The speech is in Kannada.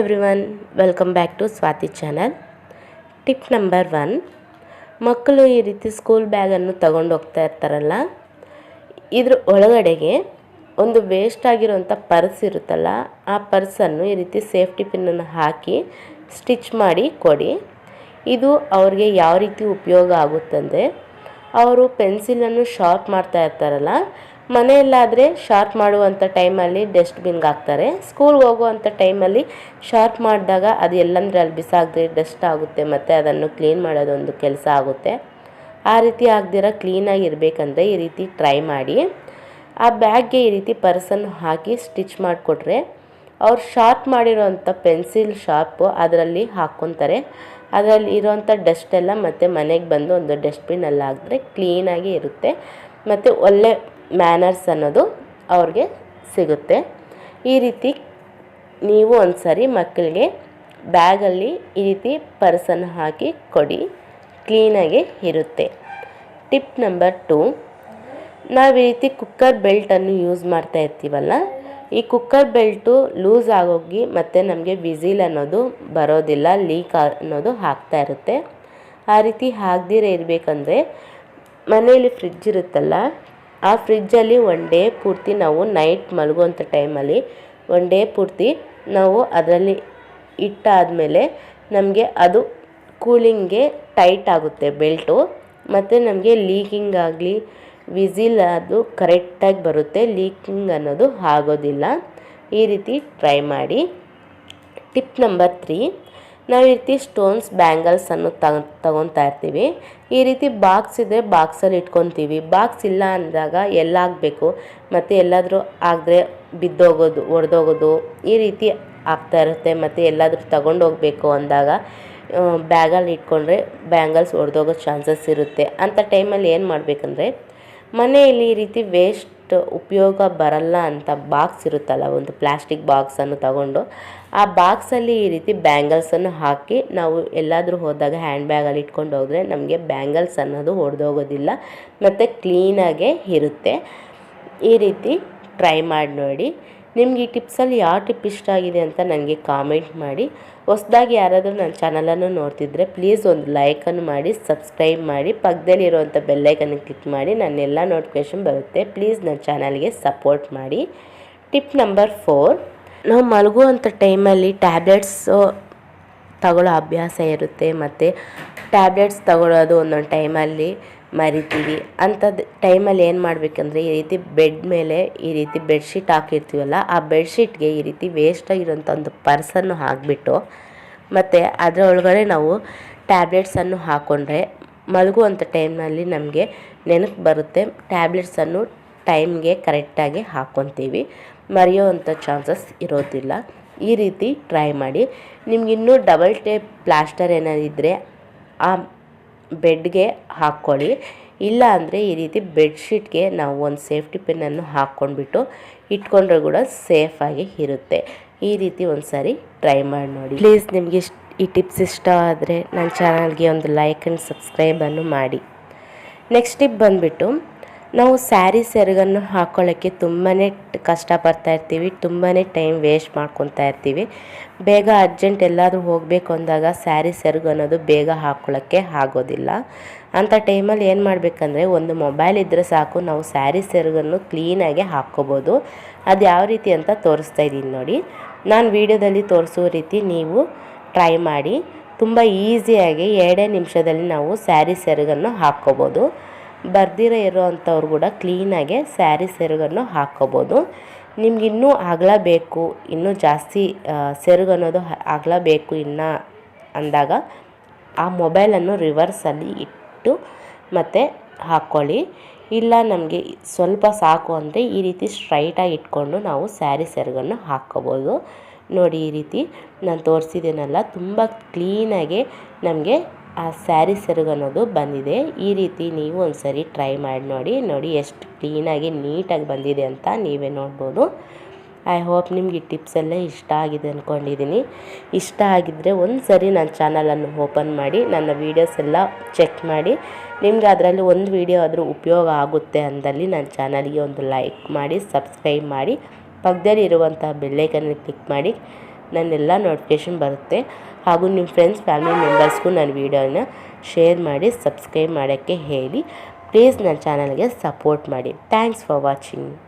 Everyone, welcome back to Swathi channel. Tip number 1, ಮಕ್ಕಳು ಈ ರೀತಿ ಸ್ಕೂಲ್ ಬ್ಯಾಗನ್ನು ತಗೊಂಡು ಹೋಗ್ತಾ ಇರ್ತಾರಲ್ಲ, ಇದ್ರ ಒಳಗಡೆಗೆ ಒಂದು ವೇಸ್ಟ್ ಆಗಿರುವಂಥ ಪರ್ಸ್ ಇರುತ್ತಲ್ಲ, ಆ ಪರ್ಸನ್ನು ಈ ರೀತಿ ಸೇಫ್ಟಿ ಪಿನ್ನನ್ನು ಹಾಕಿ ಸ್ಟಿಚ್ ಮಾಡಿ ಕೊಡಿ. ಇದು ಅವ್ರಿಗೆ ಯಾವ ರೀತಿ ಉಪಯೋಗ ಆಗುತ್ತಂದರೆ, ಅವರು ಪೆನ್ಸಿಲನ್ನು ಶಾರ್ಪ್ ಮಾಡ್ತಾ ಇರ್ತಾರಲ್ಲ, ಮನೆಯಲ್ಲಾದರೆ ಶಾರ್ಪ್ ಮಾಡುವಂಥ ಟೈಮಲ್ಲಿ ಡಸ್ಟ್ಬಿನ್ಗೆ ಹಾಕ್ತಾರೆ. ಸ್ಕೂಲ್ಗೆ ಹೋಗುವಂಥ ಟೈಮಲ್ಲಿ ಶಾರ್ಪ್ ಮಾಡಿದಾಗ ಅದು ಎಲ್ಲಂದರೆ ಅಲ್ಲಿ ಬಿಸಾಕದೆ ಡಸ್ಟ್ ಆಗುತ್ತೆ, ಮತ್ತು ಅದನ್ನು ಕ್ಲೀನ್ ಮಾಡೋದೊಂದು ಕೆಲಸ ಆಗುತ್ತೆ. ಆ ರೀತಿ ಆಗದಿರ ಕ್ಲೀನಾಗಿ ಇರಬೇಕಂದ್ರೆ ಈ ರೀತಿ ಟ್ರೈ ಮಾಡಿ. ಆ ಬ್ಯಾಗ್ಗೆ ಈ ರೀತಿ ಪರ್ಸನ್ನು ಹಾಕಿ ಸ್ಟಿಚ್ ಮಾಡಿಕೊಟ್ರೆ ಅವ್ರು ಶಾರ್ಪ್ ಮಾಡಿರೋವಂಥ ಪೆನ್ಸಿಲ್ ಶಾರ್ಪು ಅದರಲ್ಲಿ ಹಾಕ್ಕೊತಾರೆ. ಅದರಲ್ಲಿ ಇರೋವಂಥ ಡಸ್ಟೆಲ್ಲ ಮತ್ತು ಮನೆಗೆ ಬಂದು ಒಂದು ಡಸ್ಟ್ಬಿನಲ್ಲಿ ಹಾಕಿದ್ರೆ ಕ್ಲೀನಾಗಿ ಇರುತ್ತೆ, ಮತ್ತು ಒಳ್ಳೆ ಮ್ಯಾನರ್ಸ್ ಅನ್ನೋದು ಅವ್ರಿಗೆ ಸಿಗುತ್ತೆ. ಈ ರೀತಿ ನೀವು ಒಂದು ಸರಿ ಮಕ್ಕಳಿಗೆ ಬ್ಯಾಗಲ್ಲಿ ಈ ರೀತಿ ಪರ್ಸನ್ನು ಹಾಕಿ ಕೊಡಿ, ಕ್ಲೀನಾಗಿ ಇರುತ್ತೆ. ಟಿಪ್ ನಂಬರ್ 2, ನಾವು ಈ ರೀತಿ ಕುಕ್ಕರ್ ಬೆಲ್ಟನ್ನು ಯೂಸ್ ಮಾಡ್ತಾ ಇರ್ತೀವಲ್ಲ, ಈ ಕುಕ್ಕರ್ ಬೆಲ್ಟು ಲೂಸ್ ಆಗೋಗಿ ಮತ್ತು ನಮಗೆ ವಿಸಿಲ್ ಅನ್ನೋದು ಬರೋದಿಲ್ಲ, ಲೀಕ್ ಅನ್ನೋದು ಆಗ್ತಾ ಇರುತ್ತೆ. ಆ ರೀತಿ ಆಗದಿರೇ ಇರಬೇಕಂದ್ರೆ ಮನೆಯಲ್ಲಿ ಫ್ರಿಡ್ಜ್ ಇರುತ್ತಲ್ಲ, ಆ ಫ್ರಿಡ್ಜಲ್ಲಿ ಒನ್ ಡೇ ಪೂರ್ತಿ ನಾವು ನೈಟ್ ಮಲಗುವಂಥ ಟೈಮಲ್ಲಿ ಒನ್ ಡೇ ಪೂರ್ತಿ ನಾವು ಅದರಲ್ಲಿ ಇಟ್ಟಾದಮೇಲೆ ನಮಗೆ ಅದು ಕೂಲಿಂಗ್ಗೆ ಟೈಟ್ ಆಗುತ್ತೆ ಬೆಲ್ಟು, ಮತ್ತು ನಮಗೆ ಲೀಕಿಂಗ್ ಆಗಲಿ ವಿಸಿಲ್ ಅದು ಕರೆಕ್ಟಾಗಿ ಬರುತ್ತೆ, ಲೀಕಿಂಗ್ ಅನ್ನೋದು ಆಗೋದಿಲ್ಲ. ಈ ರೀತಿ ಟ್ರೈ ಮಾಡಿ. ಟಿಪ್ ನಂಬರ್ 3, ನಾವು ಈ ರೀತಿ ಸ್ಟೋನ್ಸ್ ಬ್ಯಾಂಗಲ್ಸನ್ನು ತಗೊತಾ ಇರ್ತೀವಿ. ಈ ರೀತಿ ಬಾಕ್ಸ್ ಇದ್ದರೆ ಬಾಕ್ಸಲ್ಲಿ ಇಟ್ಕೊತೀವಿ. ಬಾಕ್ಸ್ ಇಲ್ಲ ಅಂದಾಗ ಎಲ್ಲ ಆಗಬೇಕು, ಮತ್ತು ಎಲ್ಲಾದರೂ ಆದರೆ ಬಿದ್ದೋಗೋದು, ಒಡೆದೋಗೋದು ಈ ರೀತಿ ಆಗ್ತಾ ಇರುತ್ತೆ. ಮತ್ತು ಎಲ್ಲಾದರೂ ತಗೊಂಡೋಗಬೇಕು ಅಂದಾಗ ಬ್ಯಾಗಲ್ಲಿ ಇಟ್ಕೊಂಡ್ರೆ ಬ್ಯಾಂಗಲ್ಸ್ ಒಡೆದೋಗೋ ಚಾನ್ಸಸ್ ಇರುತ್ತೆ. ಅಂಥ ಟೈಮಲ್ಲಿ ಏನು ಮಾಡಬೇಕಂದ್ರೆ, ಮನೆಯಲ್ಲಿ ಈ ರೀತಿ ವೇಸ್ಟ್ ಉಪಯೋಗ ಬರಲ್ಲ ಅಂತ ಬಾಕ್ಸ್ ಇರುತ್ತಲ್ಲ, ಒಂದು ಪ್ಲಾಸ್ಟಿಕ್ ಬಾಕ್ಸನ್ನು ತಗೊಂಡು ಆ ಬಾಕ್ಸಲ್ಲಿ ಈ ರೀತಿ ಬ್ಯಾಂಗಲ್ಸನ್ನು ಹಾಕಿ ನಾವು ಎಲ್ಲಾದರೂ ಹೋದಾಗ ಹ್ಯಾಂಡ್ ಬ್ಯಾಗಲ್ಲಿ ಇಟ್ಕೊಂಡು ಹೋದರೆ ನಮಗೆ ಬ್ಯಾಂಗಲ್ಸ್ ಅನ್ನೋದು ಒಡೆದೋಗೋದಿಲ್ಲ, ಮತ್ತು ಕ್ಲೀನಾಗೇ ಇರುತ್ತೆ. ಈ ರೀತಿ ಟ್ರೈ ಮಾಡಿ ನೋಡಿ. ನಿಮ್ಗೆ ಈ ಟಿಪ್ಸಲ್ಲಿ ಯಾವ ಟಿಪ್ ಇಷ್ಟ ಆಗಿದೆ ಅಂತ ನನಗೆ ಕಾಮೆಂಟ್ ಮಾಡಿ. ಹೊಸದಾಗಿ ಯಾರಾದರೂ ನನ್ನ ಚಾನಲನ್ನು ನೋಡ್ತಿದ್ರೆ ಪ್ಲೀಸ್ ಒಂದು ಲೈಕನ್ನು ಮಾಡಿ, ಸಬ್ಸ್ಕ್ರೈಬ್ ಮಾಡಿ, ಪಕ್ಕದಲ್ಲಿರುವಂಥ ಬೆಲ್ಲೈಕನ್ನು ಕ್ಲಿಕ್ ಮಾಡಿ, ನನ್ನೆಲ್ಲ ನೋಟಿಫಿಕೇಷನ್ ಬರುತ್ತೆ. ಪ್ಲೀಸ್ ನನ್ನ ಚಾನಲ್ಗೆ ಸಪೋರ್ಟ್ ಮಾಡಿ. ಟಿಪ್ ನಂಬರ್ 4, ನಾವು ಮಲಗುವಂಥ ಟೈಮಲ್ಲಿ ಟ್ಯಾಬ್ಲೆಟ್ಸು ತಗೊಳ್ಳೋ ಅಭ್ಯಾಸ ಇರುತ್ತೆ, ಮತ್ತು ಟ್ಯಾಬ್ಲೆಟ್ಸ್ ತಗೊಳ್ಳೋದು ಒಂದೊಂದು ಟೈಮಲ್ಲಿ ಮರಿತೀವಿ. ಅಂಥದ್ದು ಟೈಮಲ್ಲಿ ಏನು ಮಾಡಬೇಕಂದ್ರೆ, ಈ ರೀತಿ ಬೆಡ್ ಮೇಲೆ ಈ ರೀತಿ ಬೆಡ್ಶೀಟ್ ಹಾಕಿರ್ತೀವಲ್ಲ, ಆ ಬೆಡ್ಶೀಟ್ಗೆ ಈ ರೀತಿ ವೇಸ್ಟಾಗಿರೋಂಥ ಒಂದು ಪರ್ಸನ್ನು ಹಾಕಿಬಿಟ್ಟು ಮತ್ತು ಅದರ ಒಳಗಡೆ ನಾವು ಟ್ಯಾಬ್ಲೆಟ್ಸನ್ನು ಹಾಕ್ಕೊಂಡ್ರೆ ಮಲಗುವಂಥ ಟೈಮ್ನಲ್ಲಿ ನಮಗೆ ನೆನಪು ಬರುತ್ತೆ. ಟ್ಯಾಬ್ಲೆಟ್ಸನ್ನು ಟೈಮ್ಗೆ ಕರೆಕ್ಟಾಗಿ ಹಾಕ್ಕೊತೀವಿ, ಮರೆಯೋವಂಥ ಚಾನ್ಸಸ್ ಇರೋದಿಲ್ಲ. ಈ ರೀತಿ ಟ್ರೈ ಮಾಡಿ. ನಿಮಗಿನ್ನೂ ಡಬಲ್ ಟೇಪ್ ಪ್ಲಾಸ್ಟರ್ ಏನಾದಿದ್ದರೆ ಆ ಬೆಡ್ಗೆ ಹಾಕ್ಕೊಳ್ಳಿ. ಇಲ್ಲ ಅಂದರೆ ಈ ರೀತಿ ಬೆಡ್ಶೀಟ್ಗೆ ನಾವು ಒಂದು ಸೇಫ್ಟಿ ಪಿನ್ನನ್ನು ಹಾಕ್ಕೊಂಡ್ಬಿಟ್ಟು ಇಟ್ಕೊಂಡ್ರೆ ಕೂಡ ಸೇಫಾಗಿ ಇರುತ್ತೆ. ಈ ರೀತಿ ಒಂದು ಸಾರಿ ಟ್ರೈ ಮಾಡಿ ನೋಡಿ. ಪ್ಲೀಸ್ ನಿಮಗೆ ಈ ಟಿಪ್ಸ್ ಇಷ್ಟ ಆದರೆ ನನ್ನ ಚಾನಲ್ಗೆ ಒಂದು ಲೈಕ್ ಆ್ಯಂಡ್ ಸಬ್ಸ್ಕ್ರೈಬನ್ನು ಮಾಡಿ. ನೆಕ್ಸ್ಟ್ ಟಿಪ್ ಬಂದುಬಿಟ್ಟು, ನಾವು ಸ್ಯಾರಿ ಸೆರಗನ್ನು ಹಾಕ್ಕೊಳ್ಳೋಕ್ಕೆ ತುಂಬಾ ಕಷ್ಟಪಡ್ತಾ ಇರ್ತೀವಿ, ತುಂಬಾ ಟೈಮ್ ವೇಸ್ಟ್ ಮಾಡ್ಕೊತಾ ಇರ್ತೀವಿ. ಬೇಗ ಅರ್ಜೆಂಟ್ ಎಲ್ಲಾದರೂ ಹೋಗಬೇಕು ಅಂದಾಗ ಸ್ಯಾರಿ ಸೆರಗು ಅನ್ನೋದು ಬೇಗ ಹಾಕ್ಕೊಳ್ಳೋಕ್ಕೆ ಆಗೋದಿಲ್ಲ. ಅಂಥ ಟೈಮಲ್ಲಿ ಏನು ಮಾಡಬೇಕಂದ್ರೆ, ಒಂದು ಮೊಬೈಲ್ ಇದ್ದರೆ ಸಾಕು, ನಾವು ಸ್ಯಾರಿ ಸೆರಗನ್ನು ಕ್ಲೀನಾಗಿ ಹಾಕ್ಕೋಬೋದು. ಅದು ಯಾವ ರೀತಿ ಅಂತ ತೋರಿಸ್ತಾ ಇದ್ದೀನಿ ನೋಡಿ. ನಾನು ವಿಡಿಯೋದಲ್ಲಿ ತೋರಿಸೋ ರೀತಿ ನೀವು ಟ್ರೈ ಮಾಡಿ. ತುಂಬ ಈಸಿಯಾಗಿ 2 ನಿಮಿಷದಲ್ಲಿ ನಾವು ಸ್ಯಾರಿ ಸೆರಗನ್ನು ಹಾಕ್ಕೋಬೋದು. ಬರ್ದಿರೋ ಇರೋವಂಥವ್ರು ಕೂಡ ಕ್ಲೀನಾಗೆ ಸ್ಯಾರಿ ಸೆರಗನ್ನು ಹಾಕ್ಕೋಬೋದು. ನಿಮಗಿನ್ನೂ ಅಗಲ ಬೇಕು, ಇನ್ನೂ ಜಾಸ್ತಿ ಸೆರಗು ಅನ್ನೋದು ಅಗಲ ಬೇಕು ಇನ್ನು ಅಂದಾಗ ಆ ಮೊಬೈಲನ್ನು ರಿವರ್ಸಲ್ಲಿ ಇಟ್ಟು ಮತ್ತು ಹಾಕ್ಕೊಳ್ಳಿ. ಇಲ್ಲ ನಮಗೆ ಸ್ವಲ್ಪ ಸಾಕು ಅಂದರೆ ಈ ರೀತಿ ಸ್ಟ್ರೈಟಾಗಿ ಇಟ್ಕೊಂಡು ನಾವು ಸ್ಯಾರಿ ಸೆರಗನ್ನು ಹಾಕ್ಕೋಬೋದು. ನೋಡಿ, ಈ ರೀತಿ ನಾನು ತೋರಿಸಿದ್ದೀನಲ್ಲ, ತುಂಬ ಕ್ಲೀನಾಗೆ ನಮಗೆ ಆ ಸ್ಯಾರಿ ಸೆರಗು ಅನ್ನೋದು ಬಂದಿದೆ. ಈ ರೀತಿ ನೀವು ಒಂದು ಸರಿ ಟ್ರೈ ಮಾಡಿ ನೋಡಿ. ನೋಡಿ ಎಷ್ಟು ಕ್ಲೀನಾಗಿ ನೀಟಾಗಿ ಬಂದಿದೆ ಅಂತ ನೀವೇ ನೋಡ್ಬೋದು. ಐ ಹೋಪ್ ನಿಮ್ಗೆ ಈ ಟಿಪ್ಸ್ ಎಲ್ಲ ಇಷ್ಟ ಆಗಿದೆ ಅಂದ್ಕೊಂಡಿದ್ದೀನಿ. ಇಷ್ಟ ಆಗಿದ್ದರೆ ಒಂದು ಸರಿ ನನ್ನ ಚಾನಲನ್ನು ಓಪನ್ ಮಾಡಿ ನನ್ನ ವೀಡಿಯೋಸ್ ಎಲ್ಲ ಚೆಕ್ ಮಾಡಿ. ನಿಮ್ಗೆ ಅದರಲ್ಲಿ ಒಂದು ವೀಡಿಯೋ ಆದರೂ ಉಪಯೋಗ ಆಗುತ್ತೆ ಅಂದಲ್ಲಿ ನನ್ನ ಚಾನಲ್ಗೆ ಒಂದು ಲೈಕ್ ಮಾಡಿ, ಸಬ್ಸ್ಕ್ರೈಬ್ ಮಾಡಿ, ಪಕ್ಕದಲ್ಲಿ ಇರುವಂಥ ಬೆಲ್ಲೈಕನ್ನ ಕ್ಲಿಕ್ ಮಾಡಿ. ನನ್ನೆಲ್ಲ ನೋಟಿಫಿಕೇಷನ್ ಬರುತ್ತೆ. ಹಾಗೂ ನಿಮ್ಮ ಫ್ರೆಂಡ್ಸ್ ಫ್ಯಾಮಿಲಿ ಮೆಂಬರ್ಸ್ಗೂ ನನ್ನ ವೀಡಿಯೋನ ಶೇರ್ ಮಾಡಿ ಸಬ್ಸ್ಕ್ರೈಬ್ ಮಾಡೋಕ್ಕೆ ಹೇಳಿ. ಪ್ಲೀಸ್ ನನ್ನ ಚಾನಲ್ಗೆ ಸಪೋರ್ಟ್ ಮಾಡಿ. Thanks for watching.